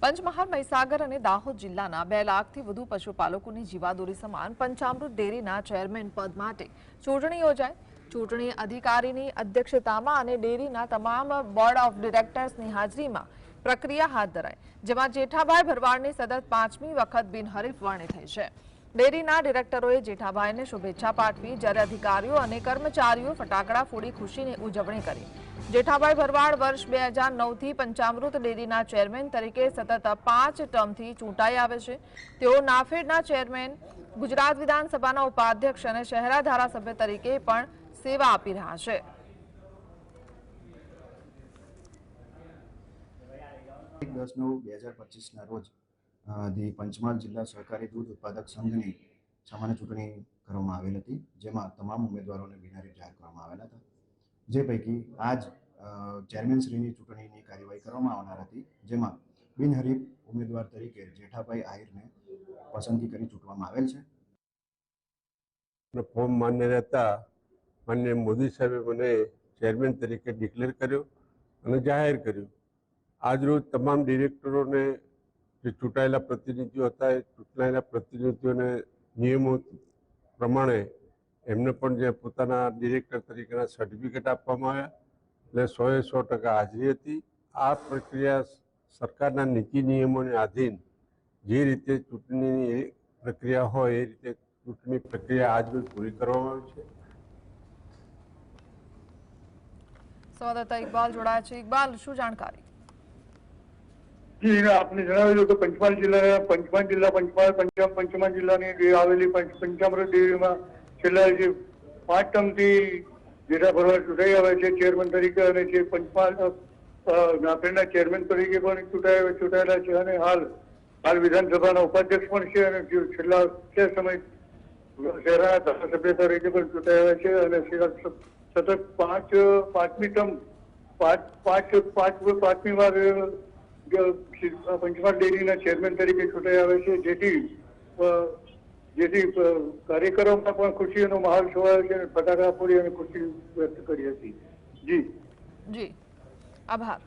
પંચમહાલ, મહીસાગર અને દાહોદ જિલ્લાના 2 લાખથી વધુ પશુપાલકોની જીવાદોરી સમાન પંચામૃત ડેરીના ચેરમેન પદ માટે ચૂંટણી યોજાઈ। ચૂંટણી અધિકારીની અધ્યક્ષતામાં અને ડેરીના તમામ બોર્ડ ઓફ ડિરેક્ટર્સની હાજરીમાં પ્રક્રિયા હાથ ધરાઈ, જેમાં જેઠાભાઈ ભરવાડની સતત 5મી વખત બિનહરીફ વરણી થઈ છે। ડેરીના ડિરેક્ટરોએ જેઠાભાઈને શુભેચ્છા પાઠવી, જ્યારે અધિકારીઓ અને કર્મચારીઓ ફટાકડા ફોડી ખુશીની ઉજવણી કરી। જેઠાભાઈ ભરવાડ વર્ષ 2009થી પંચામૃત ડેરીના ચેરમેન તરીકે સતત 5 ટર્મથી ચૂંટાઈ આવે છે। તેઓ નાફેડના ચેરમેન, ગુજરાત વિધાનસભાના ઉપાધ્યક્ષ અને શહેરા ધારાસભ્ય તરીકે પણ સેવા આપી રહ્યા છે। 10/9/2025 રોજ પંચમહાલ જિલ્લા સહકારી દૂધ ઉત્પાદક સંઘની સામાન્ય ચૂંટણી કરવામાં આવેલ હતી, જેમાં તમામ ઉમેદવારોને બિનહરીફ જાહેર કરવામાં આવેલા હતા। જે પૈકી આજ ચેરમેનશ્રીની ચૂંટણીની કાર્યવાહી કરવામાં આવનાર હતી, જેમાં બિનહરીફ ઉમેદવાર તરીકે જેઠાભાઈ આહિરને પસંદગી કરી ચૂંટવામાં આવેલ છે। ફોર્મ માન્ય રહેતા માનનીય મોદી સાહેબે મને ચેરમેન તરીકે ડિક્લેર કર્યો અને જાહેર કર્યું। આજરોજ તમામ ડિરેક્ટરોને જે ચૂંટાયેલા પ્રતિનિધિઓ હતા, એ ચૂંટાયેલા પ્રતિનિધિઓને નિયમો પ્રમાણે એમને પણ જે પોતાના ડિરેક્ટર તરીકેના સર્ટિફિકેટ આપવામાં આવ્યા, એટલે 100% હાજરી હતી। આ પ્રક્રિયા સરકારના નીતિ નિયમોને આધીન જે રીતે ચૂંટણીની પ્રક્રિયા હોય એ રીતે ચૂંટણી પ્રક્રિયા આજરોજ પૂરી કરવામાં આવી છે। સંવાદદાતા ઇકબાલ જોડાયા છે। ઇકબાલ, શું જાણકારી? જી, આપને જણાવ્યું કે પંચમહાલ જિલ્લાની આવેલી પંચામૃત ડેરીમાં છેલ્લા જે 5 ટર્મથી જેઠા ભરવાડ ચૂંટાઈ આવે છે ચેરમેન તરીકે, અને જે પંચમહાલ નાફેડના ચેરમેન તરીકે પણ ચૂંટાયેલા છે, અને હાલ વિધાનસભાના ઉપાધ્યક્ષ પણ છે, અને છેલ્લા સમય શહેરાના ધારાસભ્ય તરીકે પણ ચૂંટાયેલા છે, અને સતત 5મી ટર્મ 5મી વાર પંચમહાલ ડેરીના ચેરમેન તરીકે ચૂંટાઈ આવે છે, જેથી કાર્યકરોમાં પણ ખુશીનો માહોલ છવાયો છે અને ફટાકડા ફોડી અને ખુશી વ્યક્ત કરી હતી। જી, આભાર।